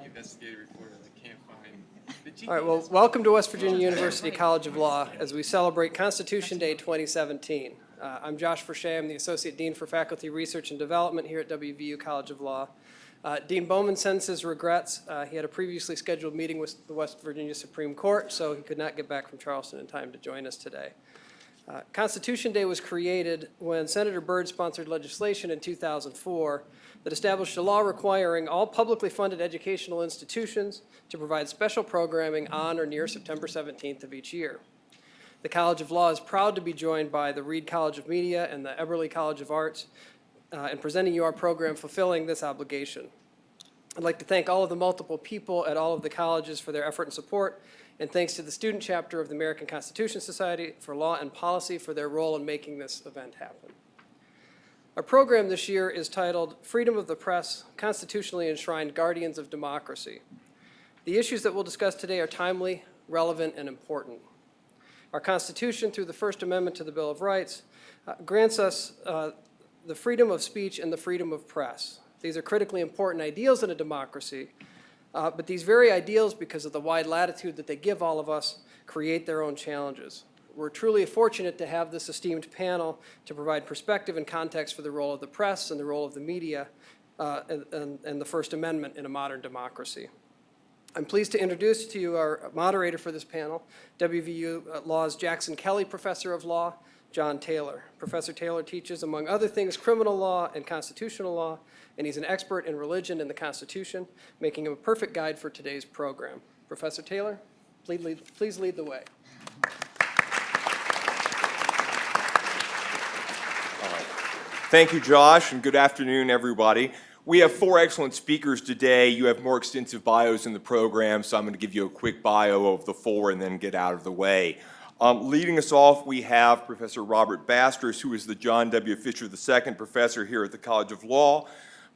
investigative reporter that can't find. All right, well, welcome to West Virginia University College of Law as we celebrate Constitution Day 2017. I'm Josh Vershey. I'm the Associate Dean for Faculty Research and Development here at WVU College of Law. Dean Bowman sends his regrets. He had a previously scheduled meeting with the West Virginia Supreme Court, so he could not get back from Charleston in time to join us today. Constitution Day was created when Senator Byrd sponsored legislation in 2004 that established a law requiring all publicly funded educational institutions to provide special programming on or near September 17th of each year. The College of Law is proud to be joined by the Reed College of Media and the Eberly College of Arts in presenting you our program fulfilling this obligation. I'd like to thank all of the multiple people at all of the colleges for their effort and support, and thanks to the student chapter of the American Constitution Society for Law and Policy for their role in making this event happen. Our program this year is titled Freedom of the Press, Constitutionally Enshrined Guardians of Democracy. The issues that we'll discuss today are timely, relevant, and important. Our Constitution, through the First Amendment to the Bill of Rights, grants us the freedom of speech and the freedom of press. These are critically important ideals in a democracy, but these very ideals, because of the wide latitude that they give all of us, create their own challenges. We're truly fortunate to have this esteemed panel to provide perspective and context for the role of the press and the role of the media and the First Amendment in a modern democracy. I'm pleased to introduce to you our moderator for this panel, WVU Law's Jackson Kelly Professor of Law, John Taylor. Professor Taylor teaches, among other things, criminal law and constitutional law, and he's an expert in religion and the Constitution, making him a perfect guide for today's program. Professor Taylor, please lead the way. Thank you, Josh, and good afternoon, everybody. We have four excellent speakers today. You have more extensive bios in the program, so I'm going to give you a quick bio of the four and then get out of the way. Leading us off, we have Professor Robert Basters, who is the John W. Fisher II Professor here at the College of Law.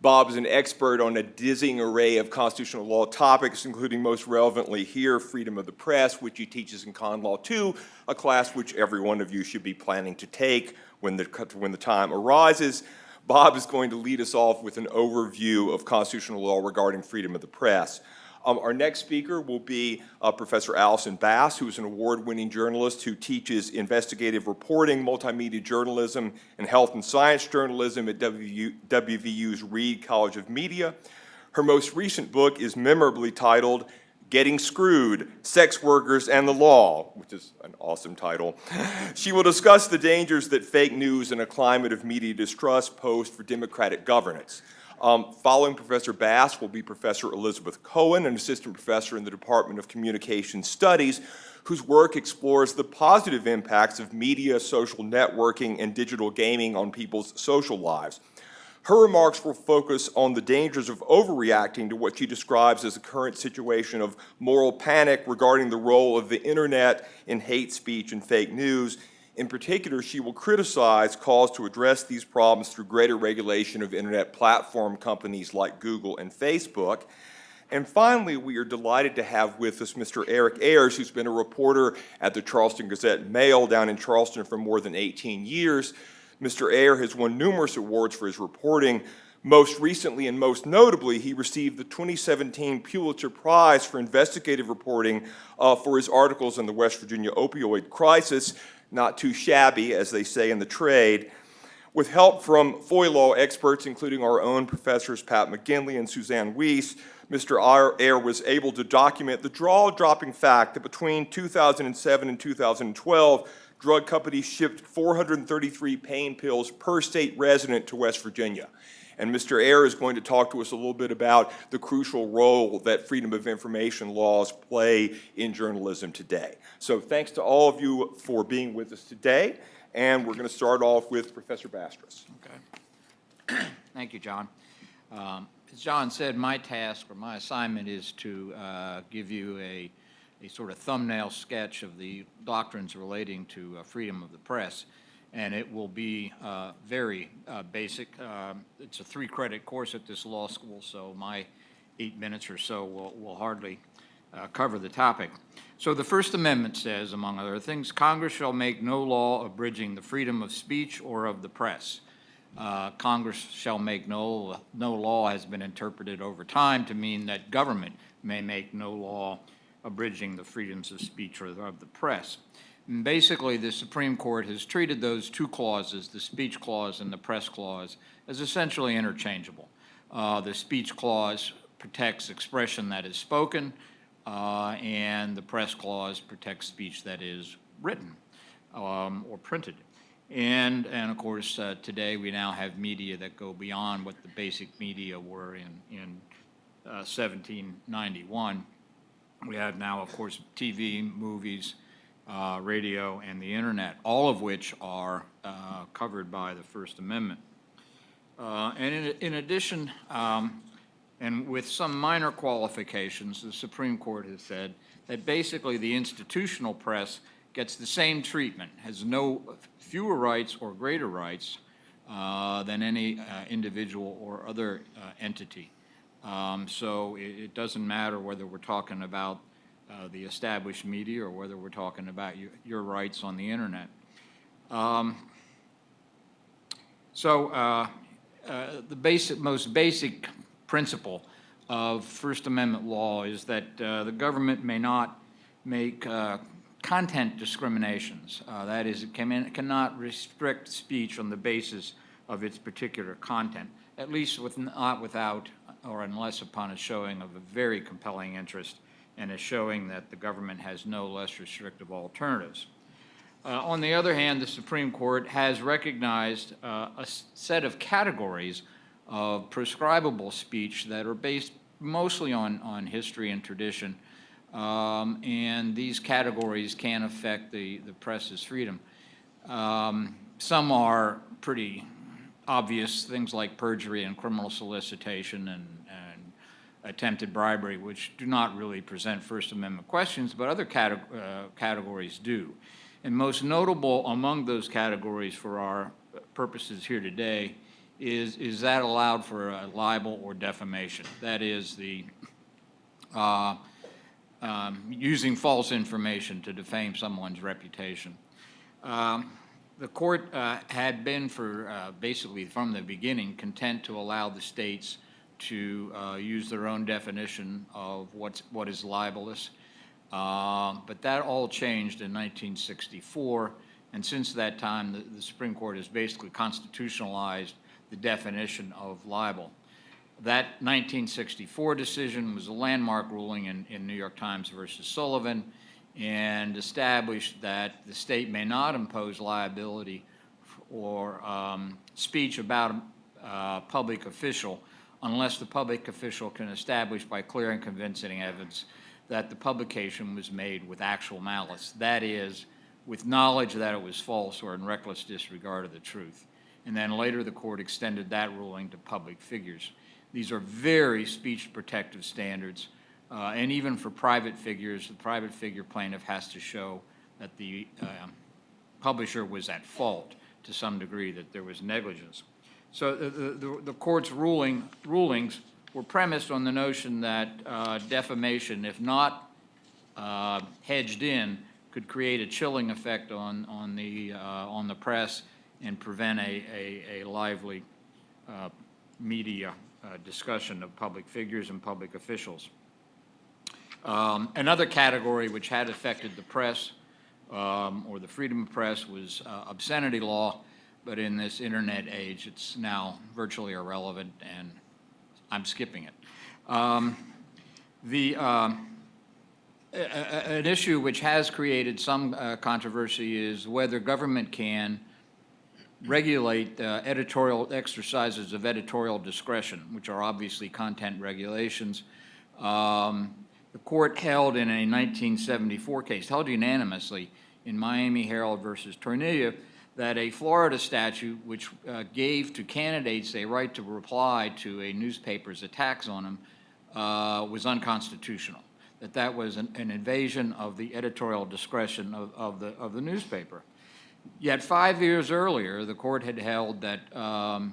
Bob is an expert on a dizzying array of constitutional law topics, including most relevantly here, freedom of the press, which he teaches in Con Law 2, a class which every one of you should be planning to take when the time arises. Bob is going to lead us off with an overview of constitutional law regarding freedom of the press. Our next speaker will be Professor Allison Bass, who is an award-winning journalist who teaches investigative reporting, multimedia journalism, and health and science journalism at WVU's Reed College of Media. Her most recent book is memorably titled Getting Screwed, Sex Workers and the Law, which is an awesome title. She will discuss the dangers that fake news and a climate of media distrust pose for democratic governance. Following Professor Bass will be Professor Elizabeth Cohen, an assistant professor in the Department of Communication Studies, whose work explores the positive impacts of media, social networking, and digital gaming on people's social lives. Her remarks will focus on the dangers of overreacting to what she describes as the current situation of moral panic regarding the role of the internet in hate speech and fake news. In particular, she will criticize calls to address these problems through greater regulation of internet platform companies like Google and Facebook. And finally, we are delighted to have with us Mr. Eric Ayers, who's been a reporter at the Charleston Gazette-Mail down in Charleston for more than 18 years. Mr. Ayers has won numerous awards for his reporting. Most recently and most notably, he received the 2017 Pulitzer Prize for investigative reporting for his articles on the West Virginia opioid crisis. Not too shabby, as they say in the trade. With help from FOIA law experts, including our own professors Pat McGinley and Suzanne Weiss, Mr. Ayers was able to document the jaw-dropping fact that between 2007 and 2012, drug companies shipped 433 pain pills per state resident to West Virginia. And Mr. Ayers is going to talk to us a little bit about the crucial role that freedom of information laws play in journalism today. So thanks to all of you for being with us today. And we're going to start off with Professor Basters. Okay. Thank you, John. As John said, my task or my assignment is to give you a sort of thumbnail sketch of the doctrines relating to freedom of the press. And it will be very basic. It's a 3-credit course at this law school, so my 8 minutes or so will hardly cover the topic. So the First Amendment says, among other things, Congress shall make no law abridging the freedom of speech or of the press. Congress shall make no law has been interpreted over time to mean that government may make no law abridging the freedoms of speech or of the press. And basically, the Supreme Court has treated those two clauses, the speech clause and the press clause, as essentially interchangeable. The speech clause protects expression that is spoken, and the press clause protects speech that is written or printed. And of course, today we now have media that go beyond what the basic media were in 1791. We have now, of course, TV, movies, radio, and the internet, all of which are covered by the First Amendment. And in addition, and with some minor qualifications, the Supreme Court has said that basically the institutional press gets the same treatment, has no fewer rights or greater rights than any individual or other entity. So it doesn't matter whether we're talking about the established media or whether we're talking about your rights on the internet. The most basic principle of First Amendment law is that the government may not make content discriminations. That is, it cannot restrict speech on the basis of its particular content, at least not without or unless upon a showing of a very compelling interest and a showing that the government has no less restrictive alternatives. On the other hand, the Supreme Court has recognized a set of categories of prescribable speech that are based mostly on history and tradition, and these categories can affect the press's freedom. Some are pretty obvious, things like perjury and criminal solicitation and attempted bribery, which do not really present First Amendment questions, but other categories do. And most notable among those categories for our purposes here today is that allowed for libel or defamation. That is the using false information to defame someone's reputation. The court had been basically from the beginning content to allow the states to use their own definition of what is libelous. But that all changed in 1964, and since that time, the Supreme Court has basically constitutionalized the definition of libel. That 1964 decision was a landmark ruling in New York Times versus Sullivan, and established that the state may not impose liability or speech about a public official unless the public official can establish by clear and convincing evidence that the publication was made with actual malice. That is, with knowledge that it was false or in reckless disregard of the truth. And then later the court extended that ruling to public figures. These are very speech protective standards, and even for private figures, the private figure plaintiff has to show that the publisher was at fault to some degree, that there was negligence. So the court's rulings were premised on the notion that defamation, if not hedged in, could create a chilling effect on the press and prevent a lively media discussion of public figures and public officials. Another category which had affected the press or the freedom of press was obscenity law, but in this internet age, it's now virtually irrelevant, and I'm skipping it. An issue which has created some controversy is whether government can regulate editorial exercises of editorial discretion, which are obviously content regulations. The court held in a 1974 case, held unanimously in Miami Herald versus Torneio, that a Florida statute which gave to candidates a right to reply to a newspaper's attacks on them was unconstitutional, that was an invasion of the editorial discretion of the newspaper. Yet 5 years earlier, the court had held that the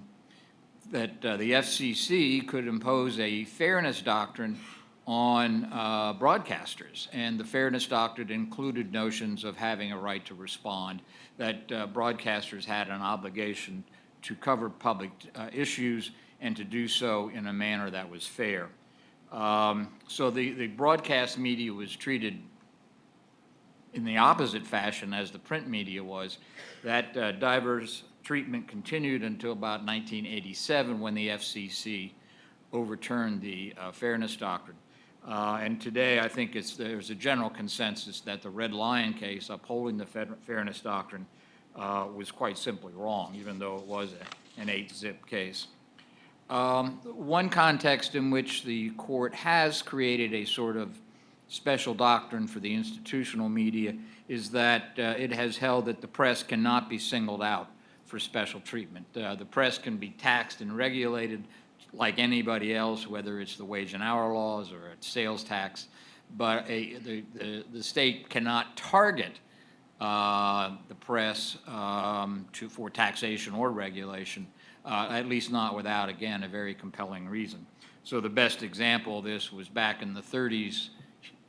FCC could impose a fairness doctrine on broadcasters, and the fairness doctrine included notions of having a right to respond, that broadcasters had an obligation to cover public issues and to do so in a manner that was fair. So the broadcast media was treated in the opposite fashion as the print media was. That diverse treatment continued until about 1987 when the FCC overturned the Fairness Doctrine. And today I think there's a general consensus that the Red Lion case upholding the Fairness Doctrine was quite simply wrong, even though it was an 8-zip case. One context in which the court has created a sort of special doctrine for the institutional media is that it has held that the press cannot be singled out for special treatment. The press can be taxed and regulated like anybody else, whether it's the wage and hour laws or it's sales tax, but the state cannot target the press for taxation or regulation, at least not without, again, a very compelling reason. So the best example of this was back in the 30s.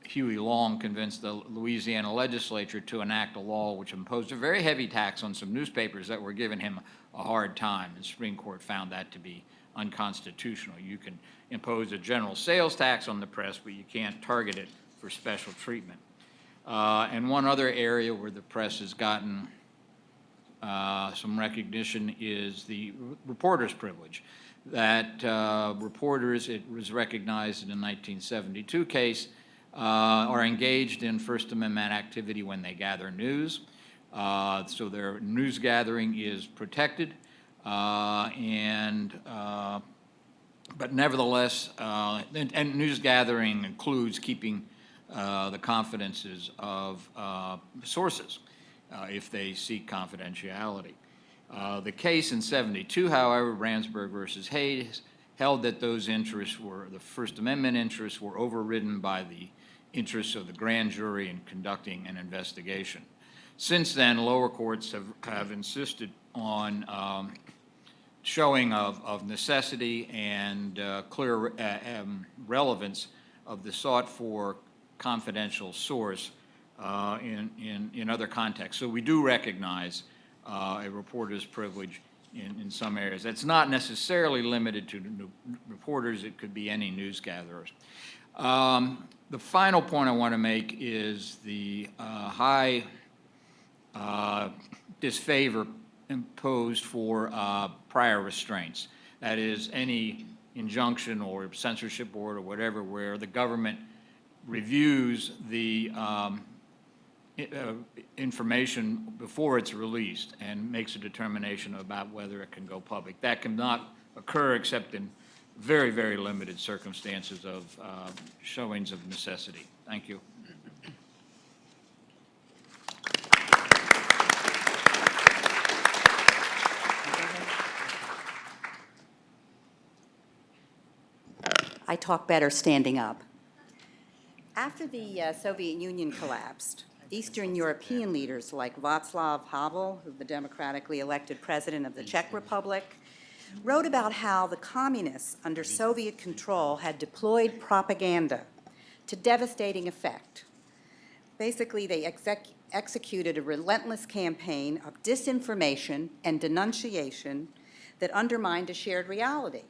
Huey Long convinced the Louisiana legislature to enact a law which imposed a very heavy tax on some newspapers that were giving him a hard time. The Supreme Court found that to be unconstitutional. You can impose a general sales tax on the press, but you can't target it for special treatment. And one other area where the press has gotten some recognition is the reporter's privilege. That reporters, it was recognized in the 1972 case, are engaged in First Amendment activity when they gather news. So their news gathering is protected. But nevertheless, and news gathering includes keeping the confidences of sources if they seek confidentiality. The case in 72, however, Brandsburg versus Hayes, held that those interests were, the First Amendment interests were overridden by the interests of the grand jury in conducting an investigation. Since then, lower courts have insisted on showing of necessity and clear relevance of the sought-for confidential source in other contexts. So we do recognize a reporter's privilege in some areas. It's not necessarily limited to reporters. It could be any news gatherers. The final point I want to make is the high disfavor imposed for prior restraints. That is, any injunction or censorship board or whatever where the government reviews the information before it's released and makes a determination about whether it can go public. That cannot occur except in very, very limited circumstances of showings of necessity. Thank you. I talk better standing up. After the Soviet Union collapsed, Eastern European leaders like Václav Havel, the democratically elected president of the Czech Republic, wrote about how the communists under Soviet control had deployed propaganda to devastating effect. Basically, they executed a relentless campaign of disinformation and denunciation that undermined a shared reality.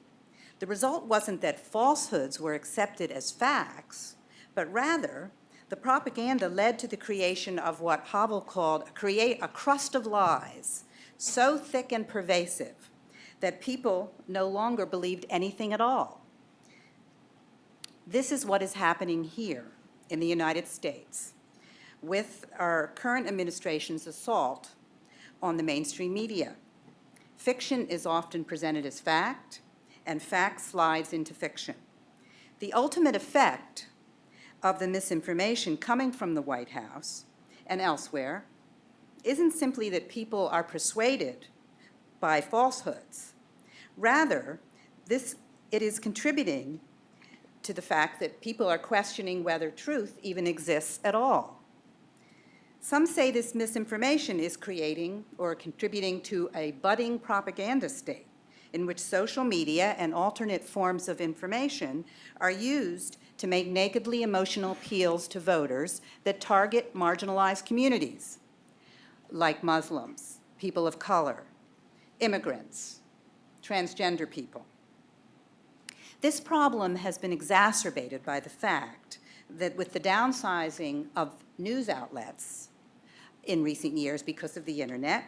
The result wasn't that falsehoods were accepted as facts, but rather the propaganda led to the creation of what Havel called a crust of lies, so thick and pervasive that people no longer believed anything at all. This is what is happening here in the United States with our current administration's assault on the mainstream media. Fiction is often presented as fact, and fact slides into fiction. The ultimate effect of the misinformation coming from the White House and elsewhere isn't simply that people are persuaded by falsehoods. Rather, it is contributing to the fact that people are questioning whether truth even exists at all. Some say this misinformation is creating or contributing to a budding propaganda state in which social media and alternate forms of information are used to make nakedly emotional appeals to voters that target marginalized communities, like Muslims, people of color, immigrants, transgender people. This problem has been exacerbated by the fact that with the downsizing of news outlets in recent years because of the internet,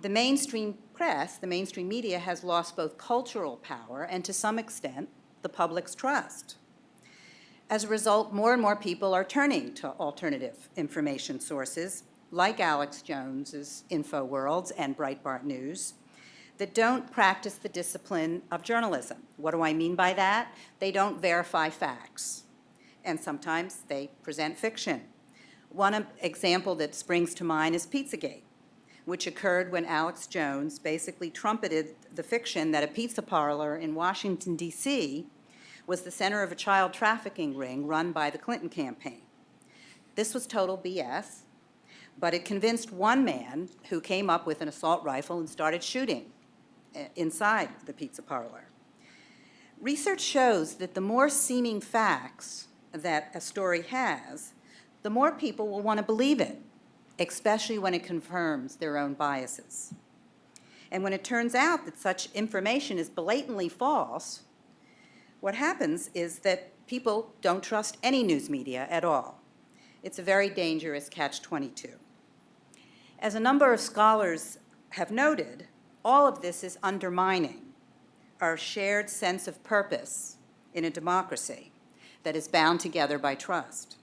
the mainstream press, the mainstream media, has lost both cultural power and, to some extent, the public's trust. As a result, more and more people are turning to alternative information sources like Alex Jones's InfoWorlds and Breitbart News that don't practice the discipline of journalism. What do I mean by that? They don't verify facts, and sometimes they present fiction. One example that springs to mind is Pizzagate, which occurred when Alex Jones basically trumpeted the fiction that a pizza parlor in Washington, D.C. was the center of a child trafficking ring run by the Clinton campaign. This was total BS, but it convinced one man who came up with an assault rifle and started shooting inside the pizza parlor. Research shows that the more seeming facts that a story has, the more people will want to believe it, especially when it confirms their own biases. And when it turns out that such information is blatantly false, what happens is that people don't trust any news media at all. It's a very dangerous catch-22. As a number of scholars have noted, all of this is undermining our shared sense of purpose in a democracy that is bound together by trust.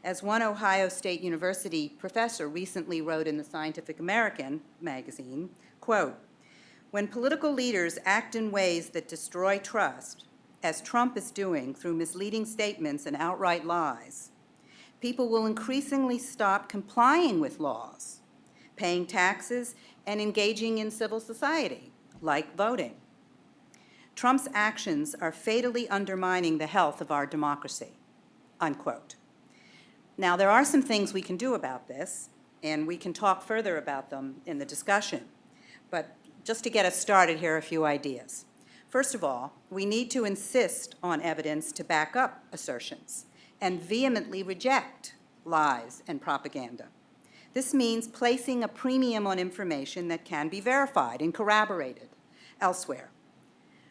As one Ohio State University professor recently wrote in the Scientific American magazine, quote, "When political leaders act in ways that destroy trust, as Trump is doing through misleading statements and outright lies, people will increasingly stop complying with laws, paying taxes, and engaging in civil society, like voting. Trump's actions are fatally undermining the health of our democracy," unquote. Now, there are some things we can do about this, and we can talk further about them in the discussion. But just to get us started, here are a few ideas. First of all, we need to insist on evidence to back up assertions and vehemently reject lies and propaganda. This means placing a premium on information that can be verified and corroborated elsewhere.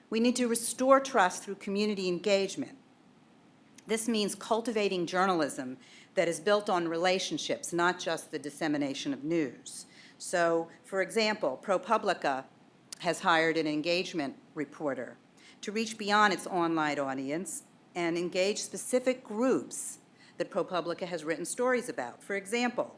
We need to restore trust through community engagement. This means cultivating journalism that is built on relationships, not just the dissemination of news. So, for example, ProPublica has hired an engagement reporter to reach beyond its online audience and engage specific groups that ProPublica has written stories about. For example,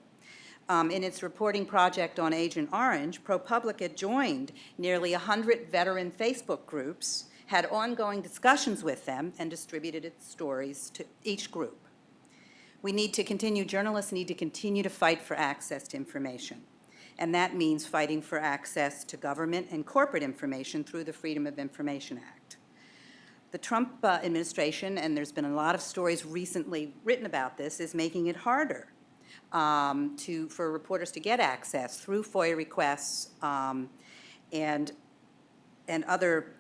in its reporting project on Agent Orange, ProPublica joined nearly 100 veteran Facebook groups, had ongoing discussions with them, and distributed its stories to each group. Journalists need to continue to fight for access to information. And that means fighting for access to government and corporate information through the Freedom of Information Act. The Trump administration, and there's been a lot of stories recently written about this, is making it harder for reporters to get access through FOIA requests and other,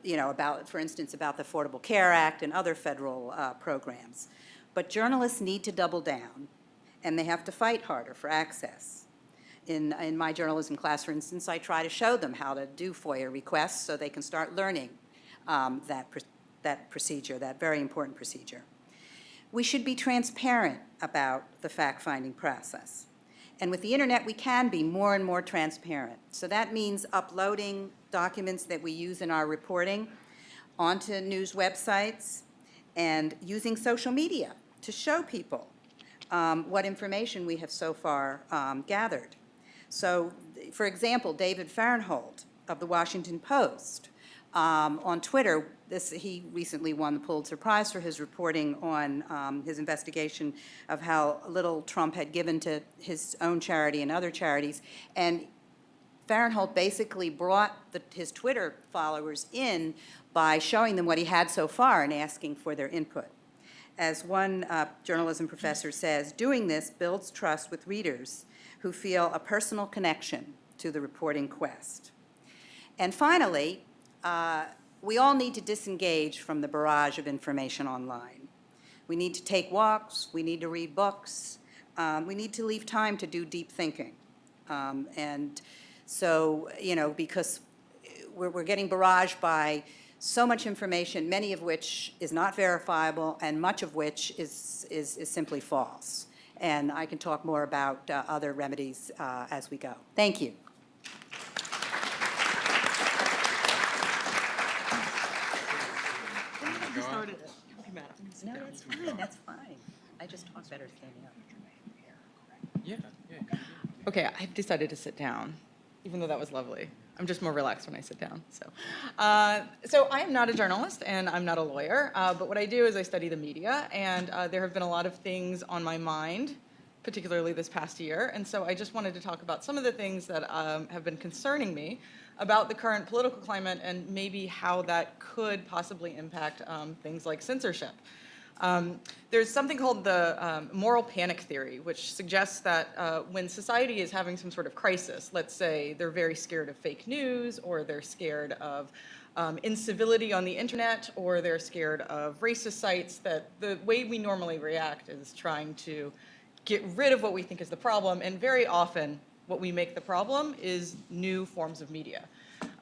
for instance, about the Affordable Care Act and other federal programs. But journalists need to double down, and they have to fight harder for access. In my journalism class, for instance, I try to show them how to do FOIA requests so they can start learning that procedure, that very important procedure. We should be transparent about the fact-finding process. And with the internet, we can be more and more transparent. So that means uploading documents that we use in our reporting onto news websites and using social media to show people what information we have so far gathered. So, for example, David Farenthold of the Washington Post on Twitter, he recently won the Pulitzer Prize for his reporting on his investigation of how little Trump had given to his own charity and other charities. And Farenthold basically brought his Twitter followers in by showing them what he had so far and asking for their input. As one journalism professor says, doing this builds trust with readers who feel a personal connection to the reporting quest. And finally, we all need to disengage from the barrage of information online. We need to take walks, we need to read books, we need to leave time to do deep thinking. And so, because we're getting barraged by so much information, many of which is not verifiable and much of which is simply false. And I can talk more about other remedies as we go. Thank you. No, that's fine, that's fine. I just talk better standing up. Yeah. Okay, I've decided to sit down, even though that was lovely. I'm just more relaxed when I sit down. So I am not a journalist and I'm not a lawyer, but what I do is I study the media, and there have been a lot of things on my mind, particularly this past year, and so I just wanted to talk about some of the things that have been concerning me about the current political climate and maybe how that could possibly impact things like censorship. There's something called the moral panic theory, which suggests that when society is having some sort of crisis, let's say they're very scared of fake news, or they're scared of incivility on the internet, or they're scared of racist sites, that the way we normally react is trying to get rid of what we think is the problem, and very often what we make the problem is new forms of media.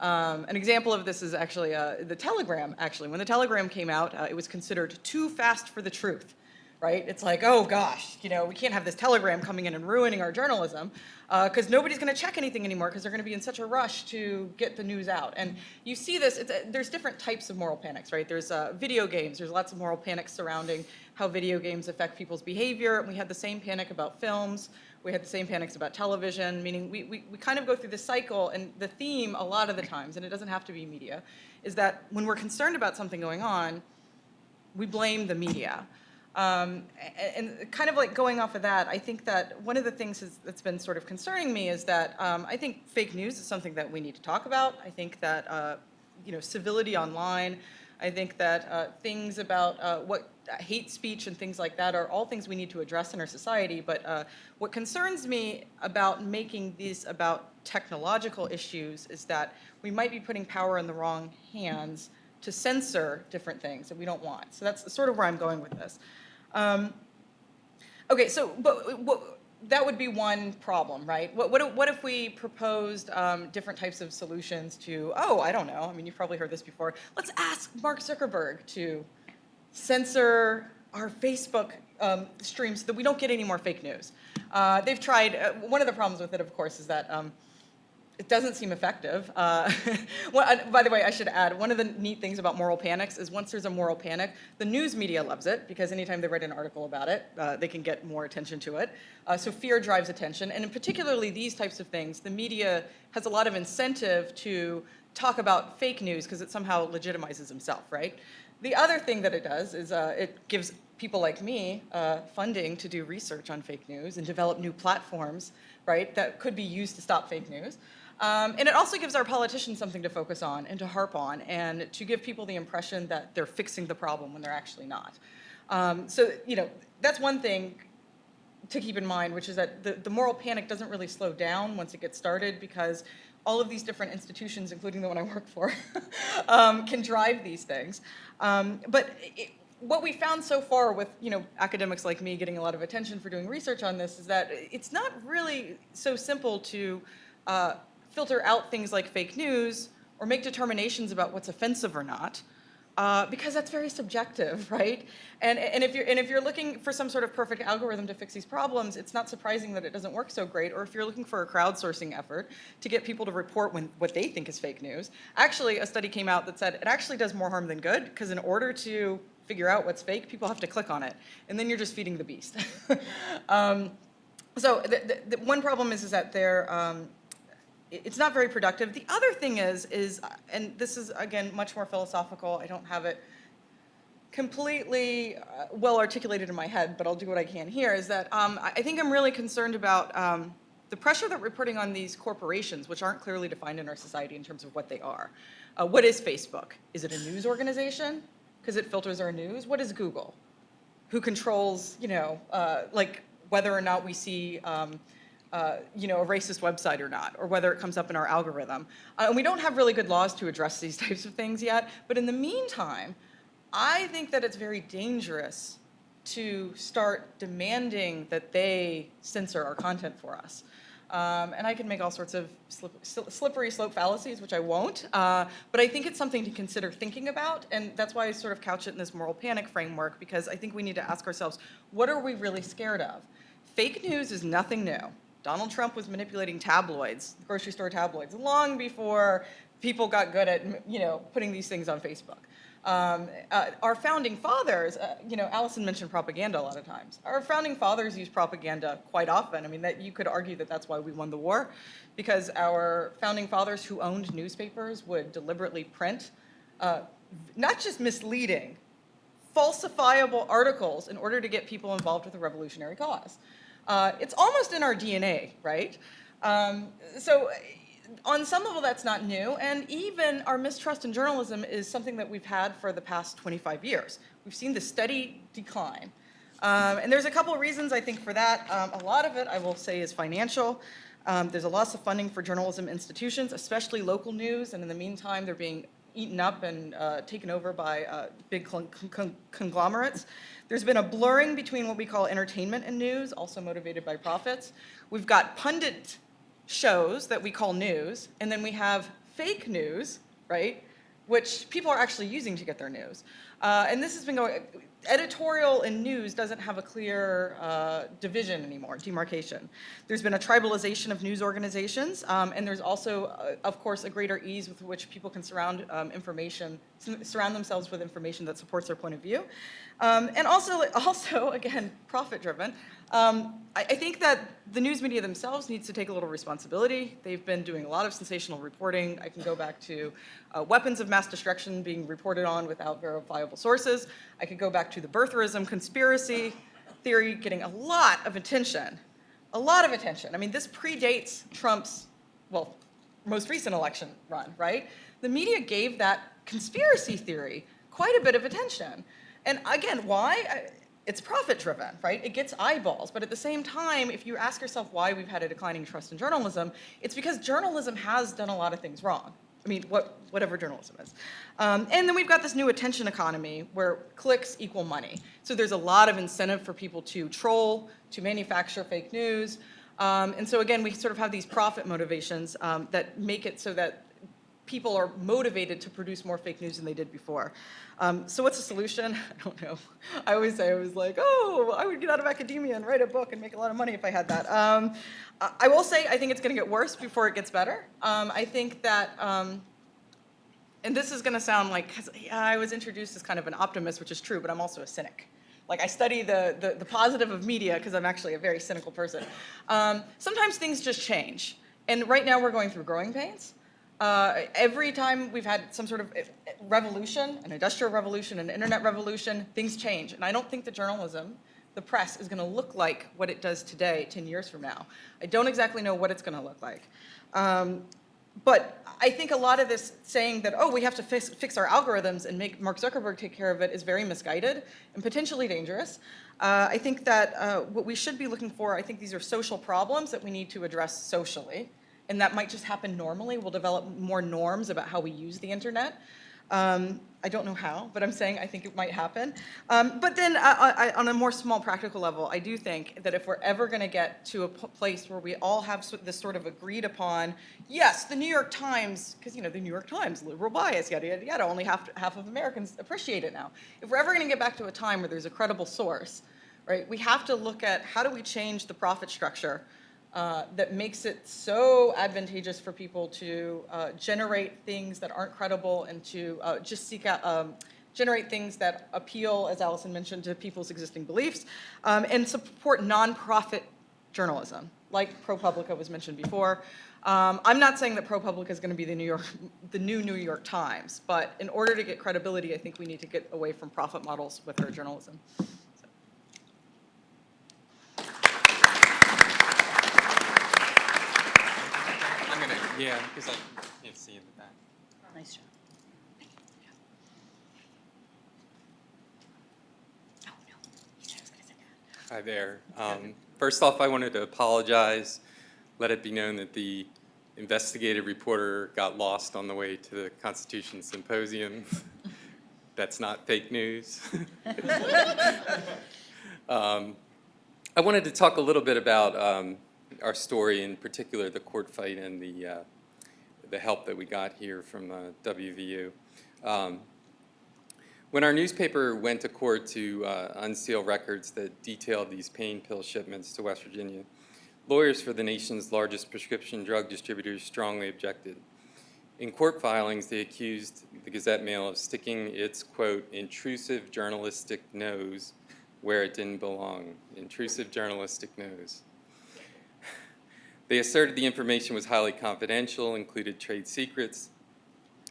An example of this is actually the telegram, actually. When the telegram came out, it was considered too fast for the truth, right? It's like, oh gosh, you know, we can't have this telegram coming in and ruining our journalism because nobody's going to check anything anymore because they're going to be in such a rush to get the news out. And you see this, there's different types of moral panics, right? There's video games. There's lots of moral panics surrounding how video games affect people's behavior. And we had the same panic about films. We had the same panics about television, meaning we kind of go through this cycle, and the theme a lot of the times, and it doesn't have to be media, is that when we're concerned about something going on, we blame the media. And kind of like going off of that, I think that one of the things that's been sort of concerning me is that I think fake news is something that we need to talk about. I think that civility online, I think that things about what hate speech and things like that are all things we need to address in our society. But what concerns me about making these about technological issues is that we might be putting power in the wrong hands to censor different things that we don't want. So that's sort of where I'm going with this. Okay, so that would be one problem, right? What if we proposed different types of solutions to, I don't know, I mean, you've probably heard this before. Let's ask Mark Zuckerberg to censor our Facebook streams so that we don't get any more fake news. They've tried, one of the problems with it, of course, is that it doesn't seem effective. By the way, I should add, one of the neat things about moral panics is once there's a moral panic, the news media loves it, because anytime they write an article about it, they can get more attention to it. So fear drives attention, and in particularly these types of things, the media has a lot of incentive to talk about fake news because it somehow legitimizes himself, right? The other thing that it does is it gives people like me funding to do research on fake news and develop new platforms, right, that could be used to stop fake news. And it also gives our politicians something to focus on and to harp on and to give people the impression that they're fixing the problem when they're actually not. So, that's one thing to keep in mind, which is that the moral panic doesn't really slow down once it gets started because all of these different institutions, including the one I work for, can drive these things. What we found so far with academics like me getting a lot of attention for doing research on this is that it's not really so simple to filter out things like fake news or make determinations about what's offensive or not, because that's very subjective, right? And if you're looking for some sort of perfect algorithm to fix these problems, it's not surprising that it doesn't work so great. Or if you're looking for a crowdsourcing effort to get people to report what they think is fake news, actually a study came out that said it actually does more harm than good, because in order to figure out what's fake, people have to click on it, and then you're just feeding the beast. So the one problem is that it's not very productive. The other thing is, and this is, again, much more philosophical. I don't have it completely well articulated in my head, but I'll do what I can here, is that I think I'm really concerned about the pressure that we're putting on these corporations, which aren't clearly defined in our society in terms of what they are. What is Facebook? Is it a news organization? Because it filters our news. What is Google? Who controls, like whether or not we see a racist website or not, or whether it comes up in our algorithm. And we don't have really good laws to address these types of things yet, but in the meantime, I think that it's very dangerous to start demanding that they censor our content for us. And I can make all sorts of slippery slope fallacies, which I won't. But I think it's something to consider thinking about. And that's why I sort of couch it in this moral panic framework, because I think we need to ask ourselves, what are we really scared of? Fake news is nothing new. Donald Trump was manipulating tabloids, grocery store tabloids, long before people got good at, putting these things on Facebook. Our founding fathers, Allison mentioned propaganda a lot of times. Our founding fathers used propaganda quite often. I mean, that you could argue that that's why we won the war, because our founding fathers who owned newspapers would deliberately print not just misleading, falsifiable articles in order to get people involved with a revolutionary cause. It's almost in our DNA, right? So on some level, that's not new, and even our mistrust in journalism is something that we've had for the past 25 years. We've seen the steady decline. And there's a couple of reasons, I think, for that. A lot of it, I will say, is financial. There's a loss of funding for journalism institutions, especially local news, and in the meantime, they're being eaten up and taken over by big conglomerates. There's been a blurring between what we call entertainment and news, also motivated by profits. We've got pundit shows that we call news, and then we have fake news, right, which people are actually using to get their news. And this has been going, editorial and news doesn't have a clear division anymore, demarcation. There's been a tribalization of news organizations, and there's also, of course, a greater ease with which people can surround themselves with information that supports their point of view. And also, again, profit-driven. I think that the news media themselves needs to take a little responsibility. They've been doing a lot of sensational reporting. I can go back to weapons of mass destruction being reported on without verifiable sources. I could go back to the birtherism conspiracy theory getting a lot of attention. A lot of attention. I mean, this predates Trump's, most recent election run, right? The media gave that conspiracy theory quite a bit of attention. And again, why? It's profit-driven, right? It gets eyeballs. But at the same time, if you ask yourself why we've had a declining trust in journalism, it's because journalism has done a lot of things wrong. I mean, whatever journalism is. And then we've got this new attention economy where clicks equal money. So there's a lot of incentive for people to troll, to manufacture fake news. And so again, we sort of have these profit motivations that make it so that people are motivated to produce more fake news than they did before. So what's the solution? I don't know. I always say, I was like, oh, I would get out of academia and write a book and make a lot of money if I had that. I will say, I think it's going to get worse before it gets better. I think that, and this is going to sound like, because I was introduced as kind of an optimist, which is true, but I'm also a cynic. Like, I study the positive of media because I'm actually a very cynical person. Sometimes things just change. And right now we're going through growing pains. Every time we've had some sort of revolution, an industrial revolution, an internet revolution, things change. And I don't think that journalism, the press, is going to look like what it does today, 10 years from now. I don't exactly know what it's going to look like. But I think a lot of this saying that, oh, we have to fix our algorithms and make Mark Zuckerberg take care of it is very misguided and potentially dangerous. I think that what we should be looking for, I think these are social problems that we need to address socially. And that might just happen normally. We'll develop more norms about how we use the internet. I don't know how, but I'm saying I think it might happen. But then on a more small practical level, I do think that if we're ever going to get to a place where we all have this sort of agreed upon, yes, the New York Times, because the New York Times, liberal bias, yada, yada, yada, only half of Americans appreciate it now. If we're ever going to get back to a time where there's a credible source, right, we have to look at how do we change the profit structure that makes it so advantageous for people to generate things that aren't credible and to just seek out, generate things that appeal, as Allison mentioned, to people's existing beliefs, and support nonprofit journalism, like ProPublica was mentioned before. I'm not saying that ProPublica is going to be the new New York Times, but in order to get credibility, I think we need to get away from profit models with our journalism. Yeah, because I can't see in the back. Nice job. Oh, no. He said I was going to say that. Hi there. First off, I wanted to apologize. Let it be known that the investigative reporter got lost on the way to the Constitution Symposium. That's not fake news. I wanted to talk a little bit about our story, in particular the court fight and the help that we got here from WVU. When our newspaper went to court to unseal records that detailed these pain pill shipments to West Virginia, lawyers for the nation's largest prescription drug distributors strongly objected. In court filings, they accused the Gazette-Mail of sticking its, quote, intrusive journalistic nose where it didn't belong. Intrusive journalistic nose. They asserted the information was highly confidential, included trade secrets.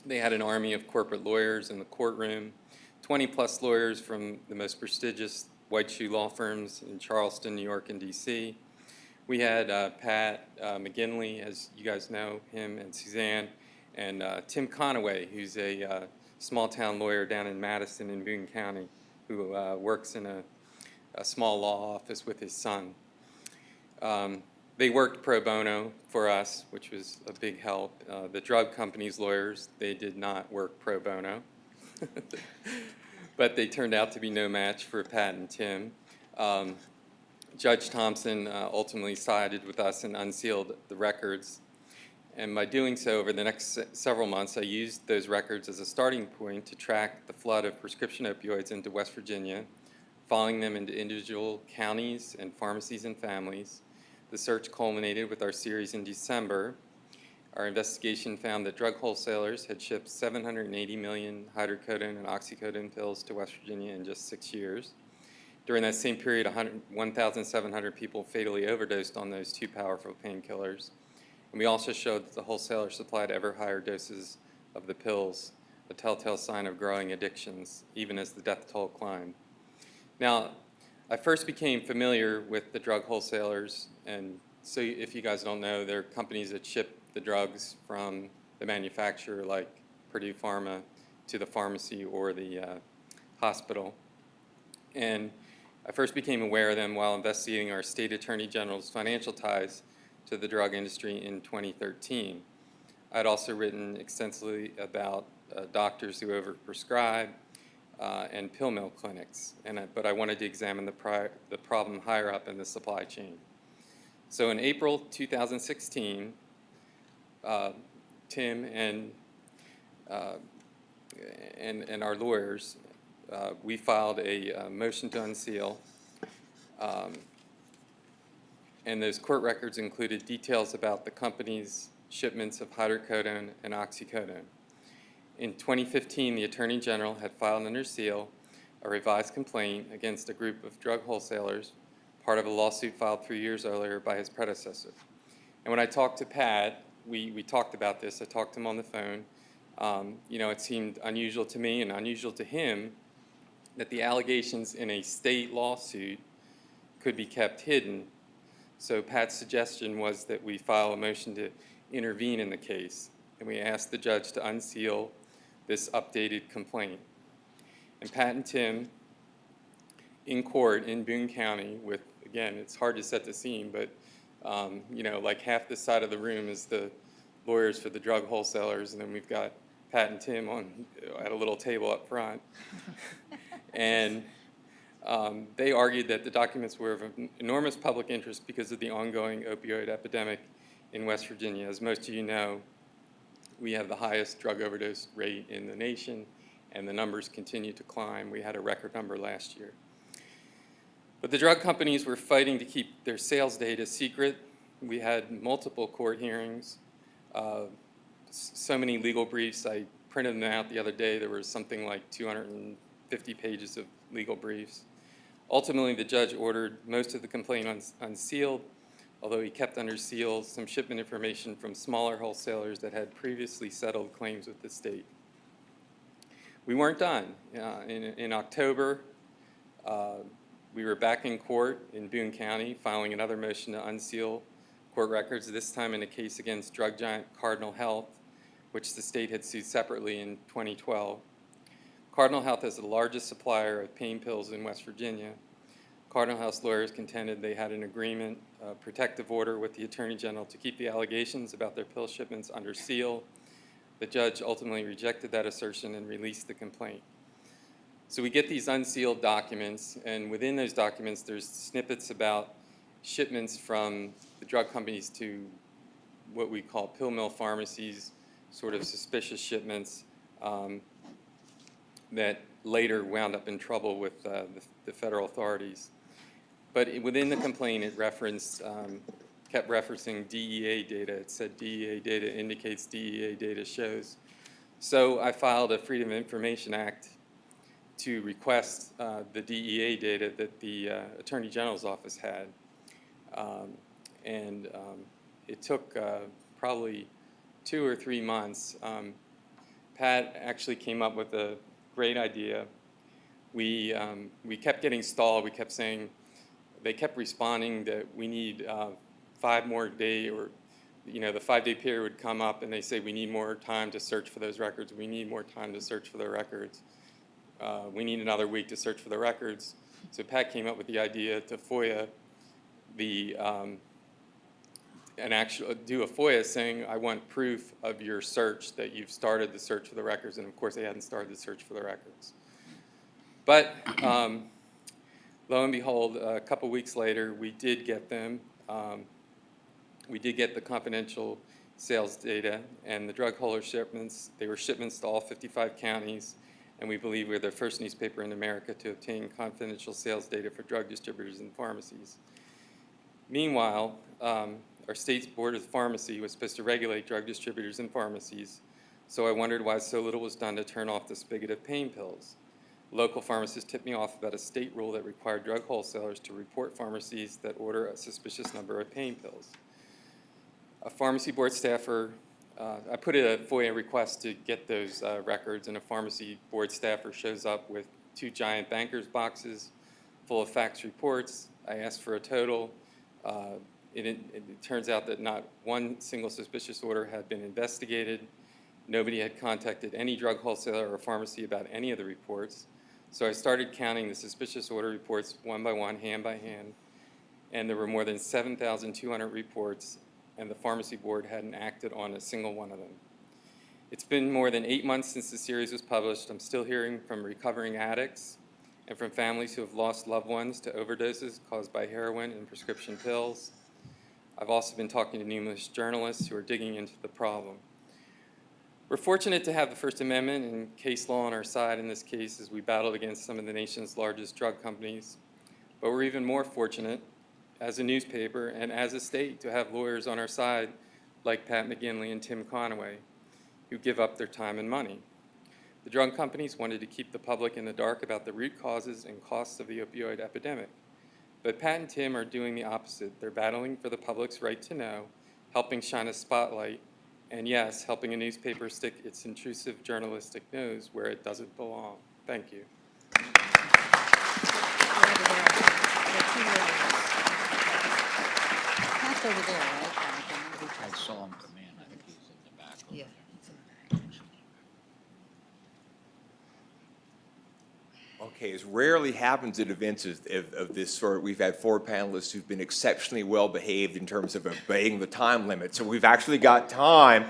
They had an army of corporate lawyers in the courtroom, 20-plus lawyers from the most prestigious white shoe law firms in Charleston, New York, and D.C. We had Pat McGinley, as you guys know him, and Suzanne, and Tim Conaway, who's a small-town lawyer down in Madison in Boone County, who works in a small law office with his son. They worked pro bono for us, which was a big help. The drug company's lawyers, they did not work pro bono. But they turned out to be no match for Pat and Tim. Judge Thompson ultimately sided with us and unsealed the records. And by doing so, over the next several months, I used those records as a starting point to track the flood of prescription opioids into West Virginia, following them into individual counties and pharmacies and families. The search culminated with our series in December. Our investigation found that drug wholesalers had shipped 780 million hydrocodone and oxycodone pills to West Virginia in just 6 years. During that same period, 1,700 people fatally overdosed on those two powerful painkillers. And we also showed that the wholesalers supplied ever higher doses of the pills, a telltale sign of growing addictions, even as the death toll climbed. Now, I first became familiar with the drug wholesalers, and so if you guys don't know, they're companies that ship the drugs from the manufacturer, like Purdue Pharma, to the pharmacy or the hospital. And I first became aware of them while investigating our state attorney general's financial ties to the drug industry in 2013. I'd also written extensively about doctors who overprescribe and pill mill clinics, but I wanted to examine the problem higher up in the supply chain. So in April 2016, Tim and our lawyers, we filed a motion to unseal, and those court records included details about the company's shipments of hydrocodone and oxycodone. In 2015, the Attorney General had filed under seal a revised complaint against a group of drug wholesalers, part of a lawsuit filed 3 years earlier by his predecessor. And when I talked to Pat, we talked about this. I talked to him on the phone. It seemed unusual to me and unusual to him that the allegations in a state lawsuit could be kept hidden. So Pat's suggestion was that we file a motion to intervene in the case, and we asked the judge to unseal this updated complaint. And Pat and Tim, in court in Boone County with, again, it's hard to set the scene, but like half the side of the room is the lawyers for the drug wholesalers, and then we've got Pat and Tim at a little table up front. And they argued that the documents were of enormous public interest because of the ongoing opioid epidemic in West Virginia. As most of you know, we have the highest drug overdose rate in the nation, and the numbers continue to climb. We had a record number last year. But the drug companies were fighting to keep their sales data secret. We had multiple court hearings, so many legal briefs. I printed them out the other day. There was something like 250 pages of legal briefs. Ultimately, the judge ordered most of the complaint unsealed, although he kept under seal some shipment information from smaller wholesalers that had previously settled claims with the state. We weren't done. In October, we were back in court in Boone County filing another motion to unseal court records, this time in a case against drug giant Cardinal Health, which the state had sued separately in 2012. Cardinal Health is the largest supplier of pain pills in West Virginia. Cardinal Health's lawyers contended they had an agreement, a protective order with the Attorney General to keep the allegations about their pill shipments under seal. The judge ultimately rejected that assertion and released the complaint. So we get these unsealed documents, and within those documents there's snippets about shipments from the drug companies to what we call pill mill pharmacies, sort of suspicious shipments that later wound up in trouble with the federal authorities. But within the complaint, it referenced, kept referencing DEA data. It said DEA data indicates, DEA data shows. So I filed a Freedom of Information Act to request the DEA data that the Attorney General's office had. It took probably 2 or 3 months. Pat actually came up with a great idea. We kept getting stalled. We kept saying, they kept responding that we need 5 more days, or the 5-day period would come up and they say we need more time to search for those records. We need more time to search for the records. We need another week to search for the records. So Pat came up with the idea to FOIA do a FOIA saying, I want proof of your search, that you've started the search for the records. And of course, they hadn't started the search for the records. But lo and behold, a couple weeks later, we did get them. We did get the confidential sales data and the drug hauler shipments. They were shipments to all 55 counties. And we believe we're the first newspaper in America to obtain confidential sales data for drug distributors and pharmacies. Meanwhile, our state's Board of Pharmacy was supposed to regulate drug distributors and pharmacies, so I wondered why so little was done to turn off the spigot of pain pills. Local pharmacists tipped me off about a state rule that required drug wholesalers to report pharmacies that order a suspicious number of pain pills. A pharmacy board staffer, I put in a FOIA request to get those records, and a pharmacy board staffer shows up with 2 giant banker's boxes full of fax reports. I asked for a total. It turns out that not one single suspicious order had been investigated. Nobody had contacted any drug wholesaler or pharmacy about any of the reports. So I started counting the suspicious order reports one by one, hand by hand, and there were more than 7,200 reports, and the pharmacy board hadn't acted on a single one of them. It's been more than 8 months since the series was published. I'm still hearing from recovering addicts and from families who have lost loved ones to overdoses caused by heroin and prescription pills. I've also been talking to numerous journalists who are digging into the problem. We're fortunate to have the First Amendment and case law on our side in this case as we battled against some of the nation's largest drug companies. But we're even more fortunate as a newspaper and as a state to have lawyers on our side like Pat McGinley and Tim Conaway, who give up their time and money. The drug companies wanted to keep the public in the dark about the root causes and costs of the opioid epidemic. But Pat and Tim are doing the opposite. They're battling for the public's right to know, helping shine a spotlight, and yes, helping a newspaper stick its intrusive journalistic nose where it doesn't belong. Thank you. That's over there, right? I saw him come in. I think he's in the back. Yeah. Okay, as rarely happens at events of this sort, we've had 4 panelists who've been exceptionally well behaved in terms of obeying the time limit. So we've actually got time,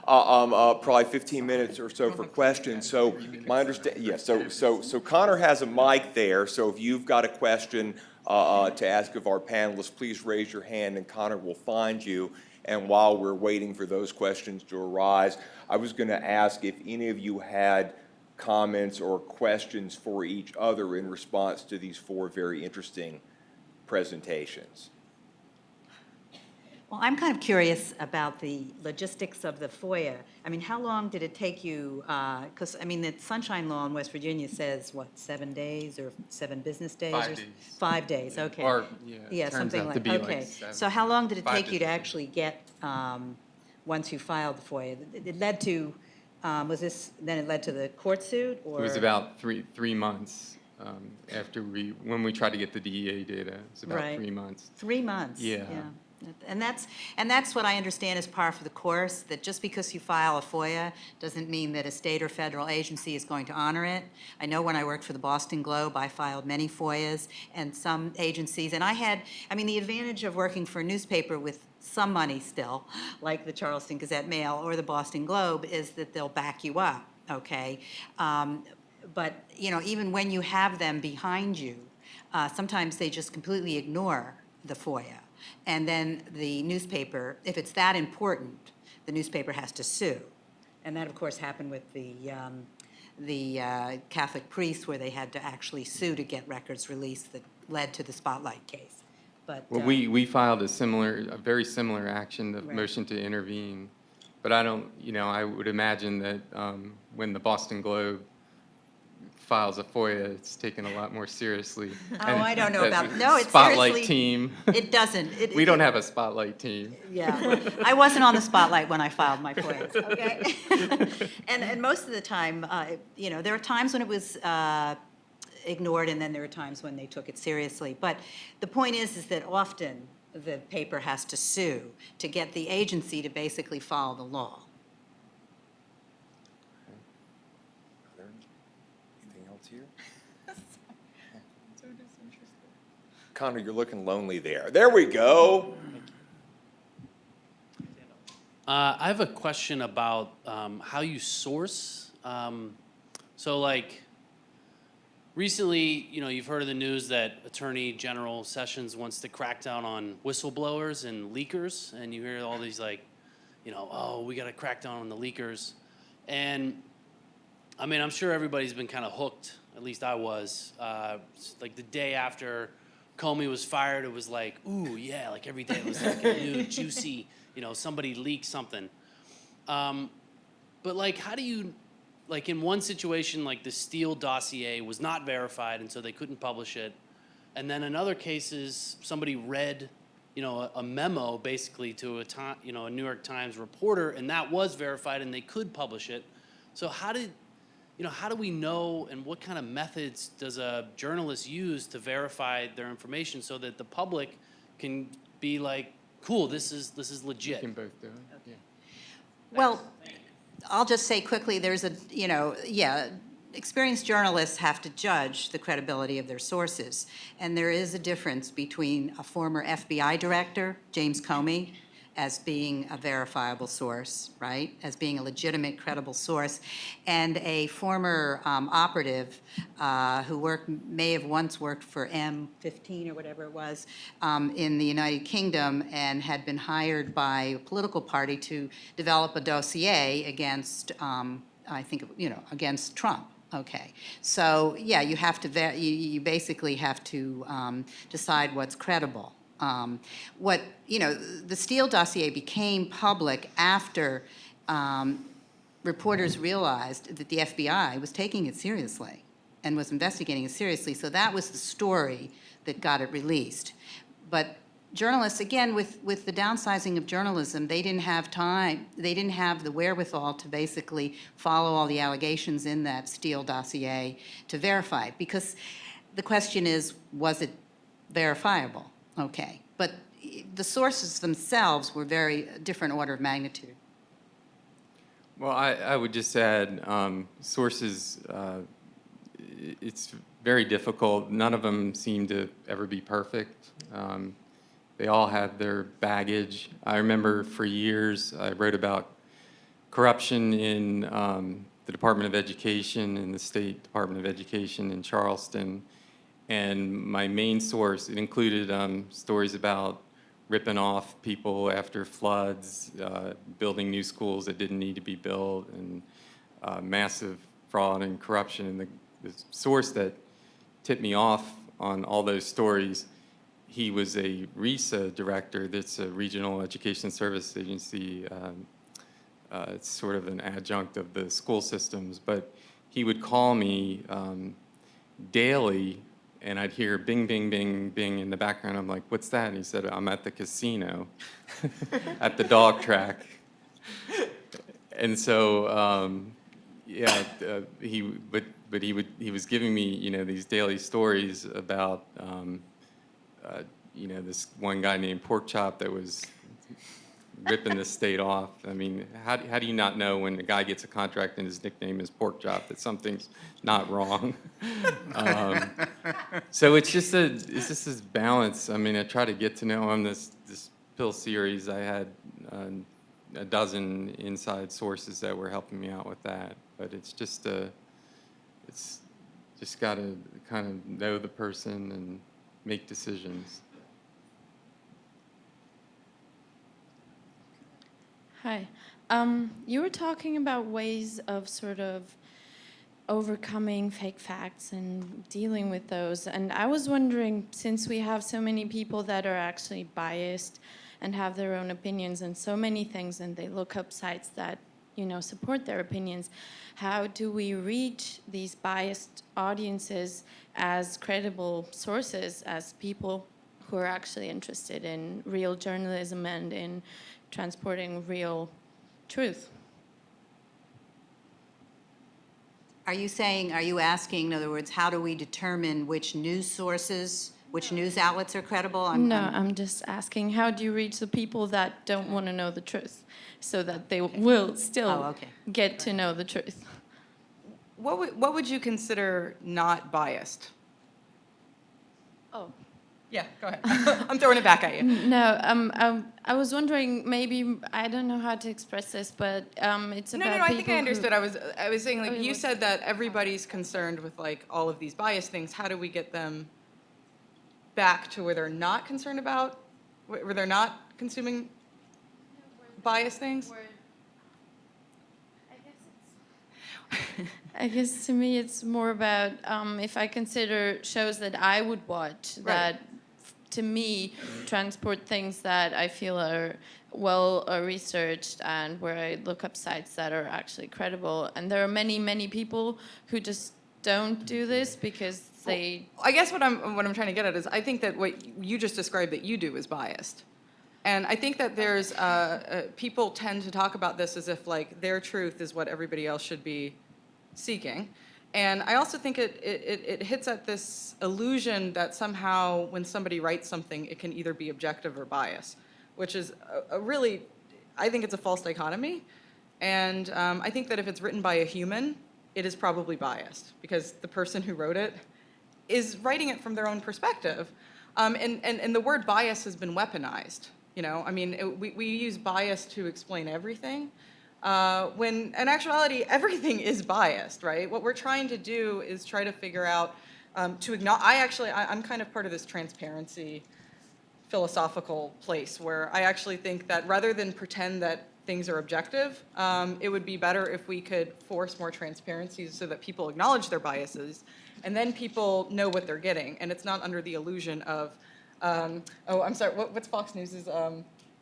probably 15 minutes or so for questions. So my understanding, yes. So Connor has a mic there. So if you've got a question to ask of our panelists, please raise your hand, and Connor will find you. And while we're waiting for those questions to arise, I was going to ask if any of you had comments or questions for each other in response to these 4 very interesting presentations. Well, I'm kind of curious about the logistics of the FOIA. I mean, how long did it take you? Because, I mean, the Sunshine Law in West Virginia says, what, 7 days or 7 business days? 5 days. 5 days, okay. Or, yeah, Yeah, something like, okay. 7. So how long did it 5 take you to business days. actually get, once you filed the FOIA? It led to, then it led to the court suit, or? It was about three months after when we tried to get the DEA data. It was about Right. 3 months. 3 months. Yeah. And that's what I understand is par for the course, that just because you file a FOIA doesn't mean that a state or federal agency is going to honor it. I know when I worked for the Boston Globe, I filed many FOIAs, and some agencies, and the advantage of working for a newspaper with some money still, like the Charleston Gazette Mail or the Boston Globe, is that they'll back you up, okay? But, even when you have them behind you, sometimes they just completely ignore the FOIA. And then the newspaper, if it's that important, the newspaper has to sue. And that, of course, happened with the Catholic priests, where they had to actually sue to get records released that led to the Spotlight case. But Well, we filed a very similar action, the Right. motion to intervene. But I don't, I would imagine that when the Boston Globe files a FOIA, it's taken a lot more seriously. Oh, I don't know about, no, it's Spotlight seriously. team. It doesn't. We don't have a Spotlight team. Yeah, I wasn't on the spotlight when I filed my FOIAs, okay? And most of the time, there are times when it was ignored, and then there are times when they took it seriously. But the point is that often the paper has to sue to get the agency to basically follow the law. Anything else here? Connor, you're looking lonely there. There we go. I have a question about how you source. Recently, you've heard of the news that Attorney General Sessions wants to crack down on whistleblowers and leakers, and you hear all these oh, we got to crack down on the leakers. And I mean, I'm sure everybody's been kind of hooked, at least I was. Like the day after Comey was fired, it was like, ooh, yeah, like every day it was like a new juicy, somebody leaked something. But like, how do you, like in one situation, like the Steele dossier was not verified and so they couldn't publish it. And then in other cases, somebody read, a memo basically to a New York Times reporter, and that was verified and they could publish it. So how do we know, and what kind of methods does a journalist use to verify their information so that the public can be like, cool, this is legit? We can both do it. Yeah. Well, I'll just say quickly, there's experienced journalists have to judge the credibility of their sources. And there is a difference between a former FBI director, James Comey, as being a verifiable source, right? As being a legitimate, credible source, and a former operative who may have once worked for M15 or whatever it was in the United Kingdom, and had been hired by a political party to develop a dossier against, against Trump. Okay, so yeah, you have to you basically have to decide what's credible. The Steele dossier became public after reporters realized that the FBI was taking it seriously and was investigating it seriously. So that was the story that got it released. But journalists, again, with the downsizing of journalism, they didn't have time, they didn't have the wherewithal to basically follow all the allegations in that Steele dossier to verify it. Because the question is, was it verifiable? Okay, but the sources themselves were very different order of magnitude. Well, I would just add sources, it's very difficult. None of them seem to ever be perfect. They all have their baggage. I remember for years I wrote about corruption in the Department of Education, in the State Department of Education in Charleston. And my main source, it included stories about ripping off people after floods, building new schools that didn't need to be built, and massive fraud and corruption. And the source that tipped me off on all those stories, he was a RESA director. That's a Regional Education Service Agency. It's sort of an adjunct of the school systems. But he would call me daily, and I'd hear bing, bing, bing, bing in the background. I'm like, what's that? And he said, I'm at the casino, at the dog track. And so, he was giving me, these daily stories about, this one guy named Pork Chop that was ripping the state off. I mean, how do you not know when a guy gets a contract and his nickname is Pork Chop that something's not wrong? So it's just this balance. I mean, I try to get to know him. This Pill series, I had a dozen inside sources that were helping me out with that. But it's just got to kind of know the person and make decisions. Hi. You were talking about ways of sort of overcoming fake facts and dealing with those. And I was wondering, since we have so many people that are actually biased and have their own opinions on so many things, and they look up sites that, you know, support their opinions, how do we reach these biased audiences as credible sources, as people who are actually interested in real journalism and in transporting real truth? Are you asking, in other words, how do we determine which news sources, which news outlets are credible? I'm just asking, how do you reach the people that don't want to know the truth so that they will still get to know the truth? What would you consider not biased? Oh. Yeah, go ahead. I'm throwing it back at you. No, I was wondering, maybe, I don't know how to express this, but it's about No, I think people I who- understood. I was saying, like, Okay, you what's- said that everybody's concerned with, like, all of these bias things. How do we get them back to where they're not concerned about, where they're not consuming bias things? I guess to me it's more about if I consider shows that I would watch that to me transport things that I feel are well researched and where I look up sites that are actually credible. And there are many people who just don't do this because they... I guess what I'm trying to get at is I think that what you just described that you do is biased. And I think that there's, people tend to talk about this as if, like, their truth is what everybody else should be seeking. And I also think it hits at this illusion that somehow when somebody writes something, it can either be objective or biased, which is a really, I think it's a false dichotomy. And I think that if it's written by a human, it is probably biased because the person who wrote it is writing it from their own perspective. And the word bias has been weaponized. You know, I mean, we use bias to explain everything. When in actuality, everything is biased, right? What we're trying to do is try to figure out, to acknowledge, I'm kind of part of this transparency philosophical place where I actually think that rather than pretend that things are objective, it would be better if we could force more transparency so that people acknowledge their biases and then people know what they're getting. And it's not under the illusion of, oh, I'm sorry, what's Fox News'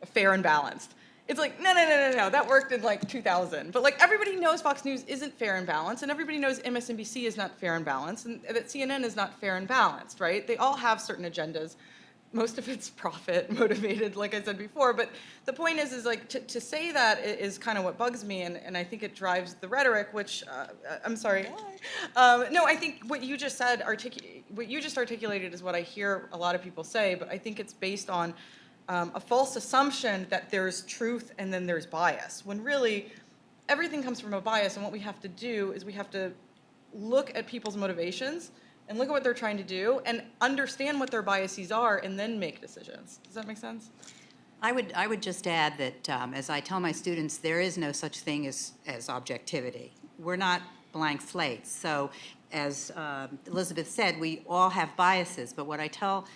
fair and balanced? It's like, no, that worked in like 2000. But like everybody knows Fox News isn't fair and balanced, and everybody knows MSNBC is not fair and balanced, and that CNN is not fair and balanced, right? They all have certain agendas. Most of it's profit motivated, like I said before. But the point is like to say that is kind of what bugs me, and I think it drives the rhetoric, which, I'm sorry. No, I think what you just said, what you just articulated is what I hear a lot of people say, but I think it's based on a false assumption that there's truth and then there's bias, when really everything comes from a bias, and what we have to do is we have to look at people's motivations and look at what they're trying to do and understand what their biases are and then make decisions. Does that make sense? I would just add that, as I tell my students, there is no such thing as objectivity. We're not blank slates. So as Elizabeth said, we all have biases, but what I tell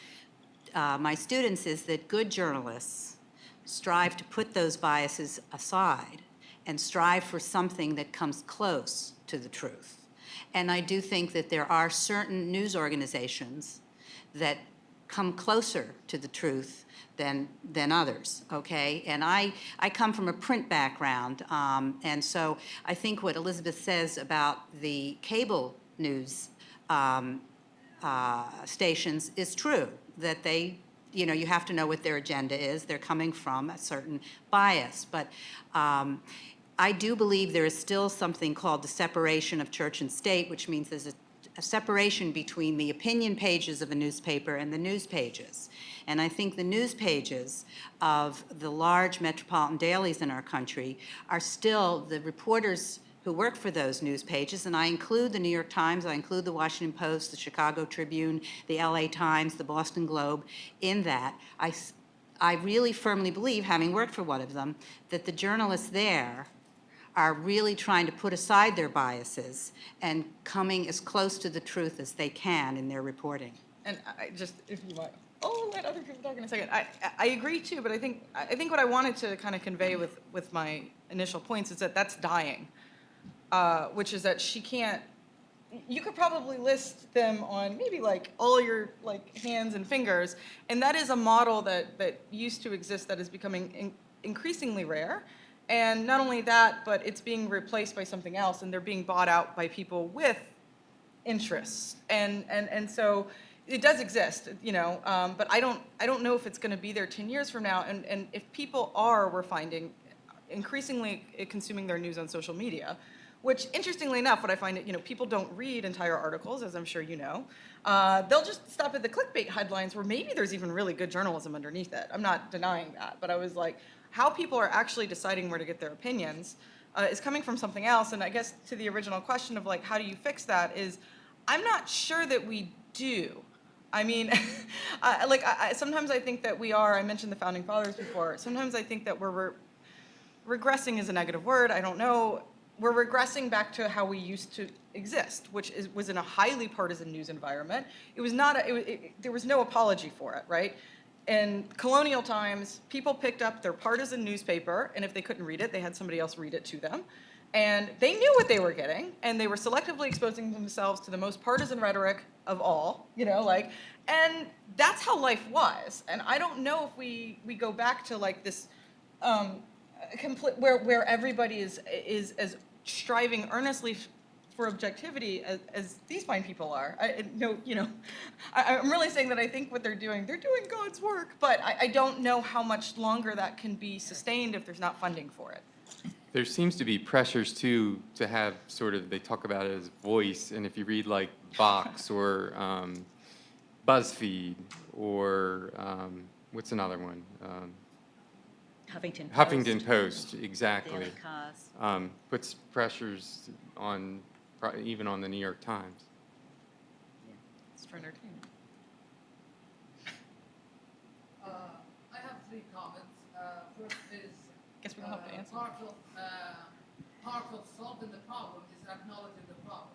my students is that good journalists strive to put those biases aside and strive for something that comes close to the truth. And I do think that there are certain news organizations that come closer to the truth than others, okay? And I come from a print background, and so I think what Elizabeth says about the cable news stations is true, that they, you know, you have to know what their agenda is. They're coming from a certain bias. But I do believe there is still something called the separation of church and state, which means there's a separation between the opinion pages of a newspaper and the news pages. And I think the news pages of the large metropolitan dailies in our country are still the reporters who work for those news pages, and I include the New York Times, I include the Washington Post, the Chicago Tribune, the LA Times, the Boston Globe in that. I really firmly believe, having worked for one of them, that the journalists there are really trying to put aside their biases and coming as close to the truth as they can in their reporting. And I just, if you might, I'll let other people talk in a second. I agree too, but I think what I wanted to kind of convey with my initial points is that that's dying, which is that she can't. You could probably list them on maybe like all your like hands and fingers, and that is a model that used to exist that is becoming increasingly rare. And not only that, but it's being replaced by something else, and they're being bought out by people with interests. And so it does exist, you know, but I don't know if it's going to be there 10 years from now. And if people we're finding, increasingly consuming their news on social media, which, interestingly enough, what I find, you know, people don't read entire articles, as I'm sure you know. They'll just stop at the clickbait headlines where maybe there's even really good journalism underneath it. I'm not denying that, but I was like, how people are actually deciding where to get their opinions is coming from something else. And I guess to the original question of like, how do you fix that is, I'm not sure that we do. I mean, sometimes I think that we are, I mentioned the Founding Fathers before, sometimes I think that we're regressing is a negative word, I don't know. We're regressing back to how we used to exist, which was in a highly partisan news environment. It was not, there was no apology for it, right? In colonial times, people picked up their partisan newspaper, and if they couldn't read it, they had somebody else read it to them. And they knew what they were getting, and they were selectively exposing themselves to the most partisan rhetoric of all, you know, like, and that's how life was. And I don't know if we go back to like this, where everybody is as striving earnestly for objectivity as these fine people are. I'm really saying that I think what they're doing God's work, but I don't know how much longer that can be sustained if there's not funding for it. There seems to be pressures too to have sort of, they talk about it as voice, and if you read like Vox or BuzzFeed or what's another one? Huffington Post, exactly. Daily Cause. Puts pressures on, even on the New York Times. It's for entertainment. I have three comments. First is, Guess we don't have to answer. part of solving the problem is acknowledging the problem.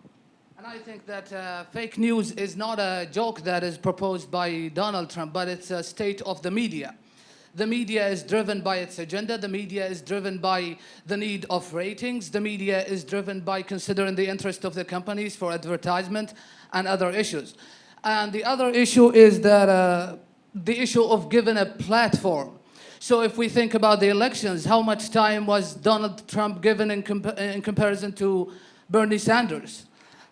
And I think that fake news is not a joke that is proposed by Donald Trump, but it's a state of the media. The media is driven by its agenda. The media is driven by the need of ratings. The media is driven by considering the interest of the companies for advertisement and other issues. And the other issue is that the issue of giving a platform. So if we think about the elections, how much time was Donald Trump given in comparison to Bernie Sanders?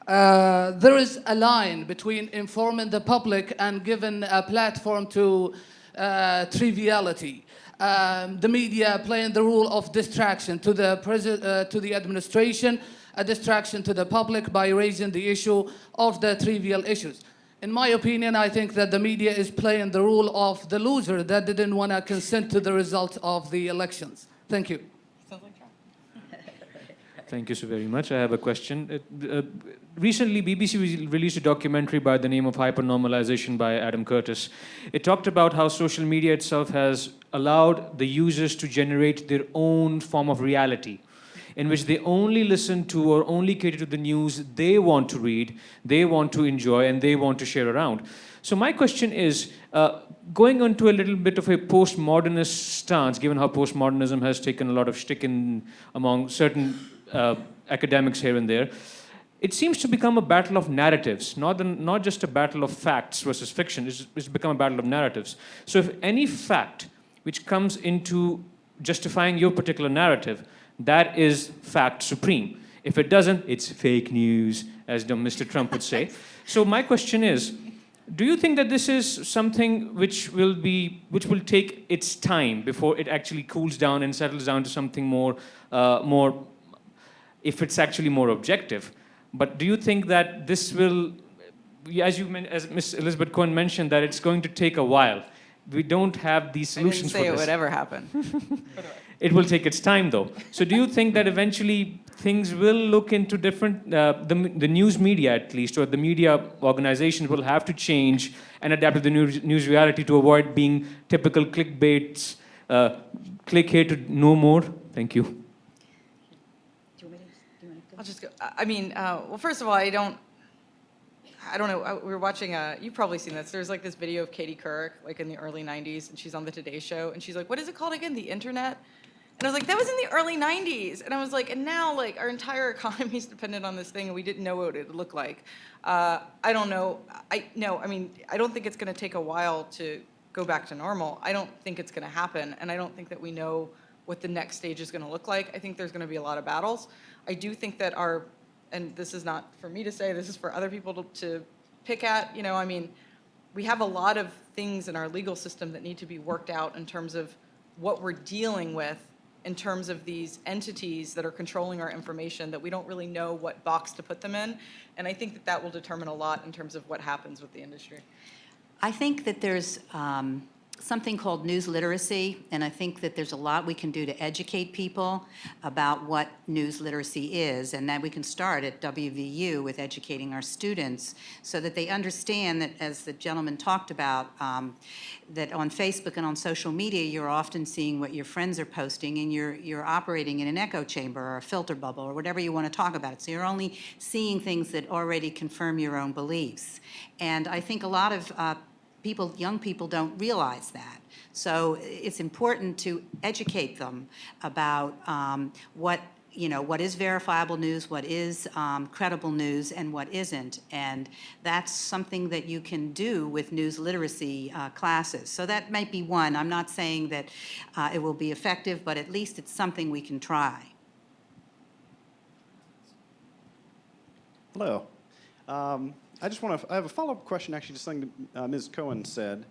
There is a line between informing the public and giving a platform to triviality. The media playing the role of distraction to the administration, a distraction to the public by raising the issue of the trivial issues. In my opinion, I think that the media is playing the role of the loser that didn't want to consent to the result of the elections. Thank you. Sounds like Trump. Thank you so very much. I have a question. Recently, BBC released a documentary by the name of Hypernormalization by Adam Curtis. It talked about how social media itself has allowed the users to generate their own form of reality, in which they only listen to or only cater to the news they want to read, they want to enjoy, and they want to share around. So my question is, going on to a little bit of a postmodernist stance, given how postmodernism has taken a lot of shtick among certain academics here and there, it seems to become a battle of narratives, not just a battle of facts versus fiction. It's become a battle of narratives. So if any fact which comes into justifying your particular narrative, that is fact supreme. If it doesn't, it's fake news, as Mr. Trump would say. So my question is, do you think that this is something which will take its time before it actually cools down and settles down to something more, if it's actually more objective? But do you think that this will, as Ms. Elizabeth Cohen mentioned, that it's going to take a while? We don't have these solutions for this. I didn't say it would ever happen. It will take its time, though. So do you think that eventually things will look into different, the news media at least, or the media organizations will have to change and adapt to the news reality to avoid being typical clickbaits, click here to know more? Thank you. I'll just go. I mean, well, first of all, I I don't know, we were watching, you've probably seen this, there's like this video of Katie Couric, like in the early 90s, and she's on the Today Show, and she's like, what is it called again, the internet? And I was like, that was in the early 90s. And I was like, and now like our entire economy is dependent on this thing and we didn't know what it would look like. I don't know, I don't think it's gonna take a while to go back to normal. I don't think it's gonna happen. And I don't think that we know what the next stage is gonna look like. I think there's gonna be a lot of battles. I do think that and this is not for me to say, this is for other people to pick at, we have a lot of things in our legal system that need to be worked out in terms of what we're dealing with in terms of these entities that are controlling our information that we don't really know what box to put them in. And I think that will determine a lot in terms of what happens with the industry. I think that there's something called news literacy, and I think that there's a lot we can do to educate people about what news literacy is, and that we can start at WVU with educating our students so that they understand that, as the gentleman talked about, that on Facebook and on social media, you're often seeing what your friends are posting, and you're operating in an echo chamber or a filter bubble or whatever you want to talk about. So you're only seeing things that already confirm your own beliefs. And I think a lot of young people don't realize that. So it's important to educate them about what is verifiable news, what is credible news, and what isn't. And that's something that you can do with news literacy classes. So that might be one. I'm not saying that it will be effective, but at least it's something we can try. Hello. I have a follow-up question, actually, to something Ms. Cohen said.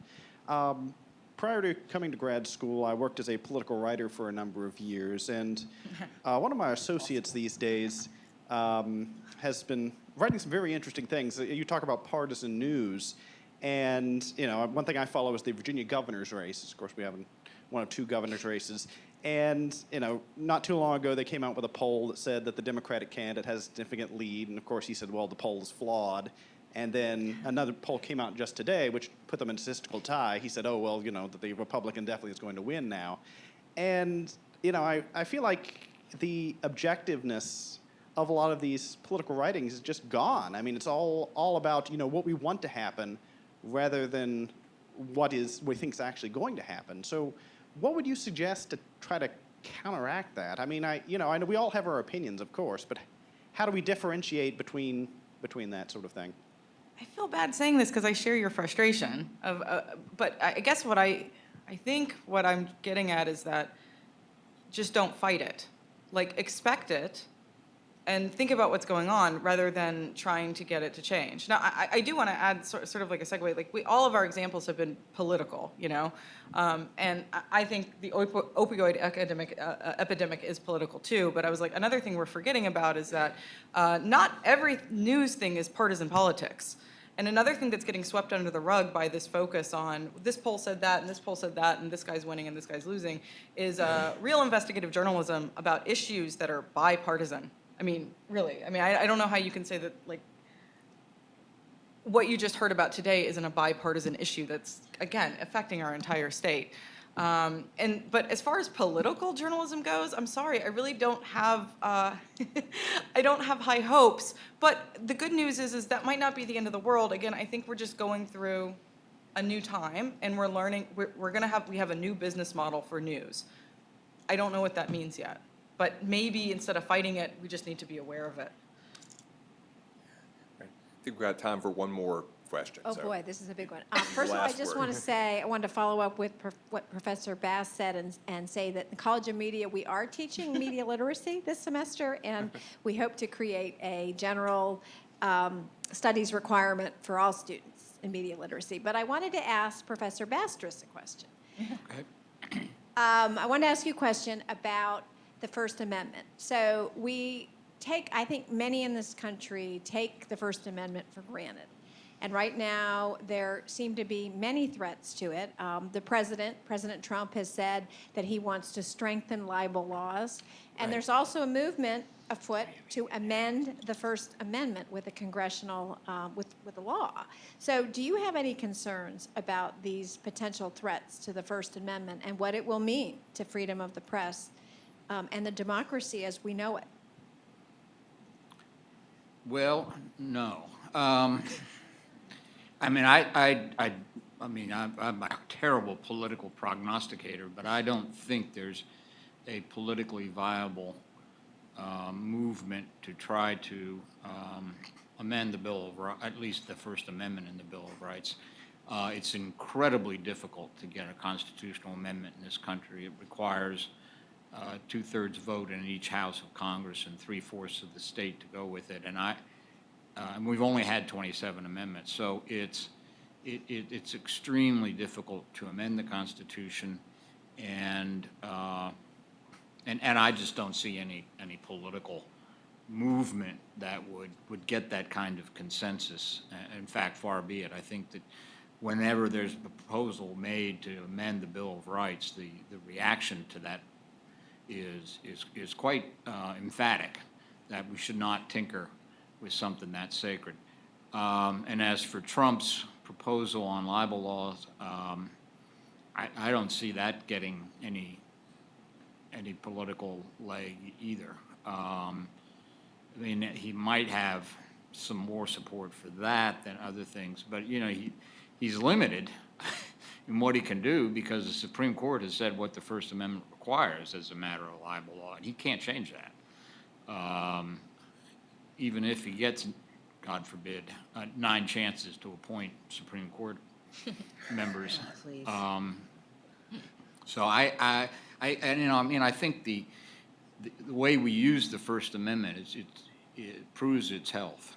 Prior to coming to grad school, I worked as a political writer for a number of years, and one of my associates these days has been writing some very interesting things. You talk about partisan news, and one thing I follow is the Virginia governor's race. Of course, we have one of two governor's races. And, not too long ago, they came out with a poll that said that the Democratic candidate has a significant lead. And, of course, he said, well, the poll is flawed. And then another poll came out just today, which put them in a statistical tie. He said, oh, well, that the Republican definitely is going to win now. And, I feel like the objectiveness of a lot of these political writings is just gone. I mean, it's all about, what we want to happen rather than what we think is actually going to happen. So what would you suggest to try to counteract that? I mean, I know we all have our opinions, of course, but how do we differentiate between that sort of thing? I feel bad saying this because I share your frustration but I guess what I think what I'm getting at is that just don't fight it. Like, expect it and think about what's going on rather than trying to get it to change. Now, I do want to add sort of like a segue. Like, all of our examples have been political, and I think the opioid epidemic is political too. But I was like, another thing we're forgetting about is that not every news thing is partisan politics. And another thing that's getting swept under the rug by this focus on this poll said that, and this poll said that, and this guy's winning and this guy's losing, is real investigative journalism about issues that are bipartisan. I mean, really. I mean, I don't know how you can say that, like, what you just heard about today isn't a bipartisan issue that's, again, affecting our entire state. But as far as political journalism goes, I'm sorry, I really don't have, I don't have high hopes. But the good news is that might not be the end of the world. Again, I think we're just going through a new time, and we're learning, we have a new business model for news. I don't know what that means yet. But maybe instead of fighting it, we just need to be aware of it. I think we've got time for one more question. Oh, so. boy, this is a big one. First of all, I just want to say, I wanted to follow up with what Professor Bass said and say that in the College of Media, we are teaching media literacy this semester, and we hope to create a general studies requirement for all students in media literacy. But I wanted to ask Professor Bastress a question. Okay. I wanted to ask you a question about the First Amendment. So I think many in this country take the First Amendment for granted. And right now, there seem to be many threats to it. The President Trump has said that he wants to strengthen libel laws. And there's also a movement afoot to amend the First Amendment with a congressional, with a law. So do you have any concerns about these potential threats to the First Amendment and what it will mean to freedom of the press and the democracy as we know it? Well, no. I mean, I'm a terrible political prognosticator, but I don't think there's a politically viable movement to try to amend the Bill of Rights, at least the First Amendment in the Bill of Rights. It's incredibly difficult to get a constitutional amendment in this country. It requires two-thirds vote in each house of Congress and three-fourths of the state to go with it. And we've only had 27 amendments, so it's extremely difficult to amend the Constitution, and I just don't see any political movement that would get that kind of consensus. In fact, far be it. I think that whenever there's a proposal made to amend the Bill of Rights, the reaction to that is quite emphatic, that we should not tinker with something that sacred. And as for Trump's proposal on libel laws, I don't see that getting any political leg either. I mean, he might have some more support for that than other things, but you know, he's limited in what he can do because the Supreme Court has said what the First Amendment requires as a matter of libel law, and he can't change that. Even if he gets, God forbid, 9 chances to appoint Supreme Court members. Please. So I think the way we use the First Amendment it proves its health.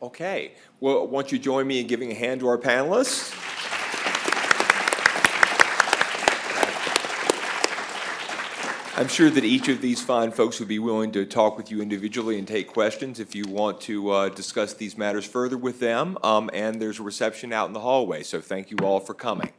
Okay. Well, won't you join me in giving a hand to our panelists? I'm sure that each of these fine folks would be willing to talk with you individually and take questions if you want to discuss these matters further with them. And there's a reception out in the hallway, so thank you all for coming.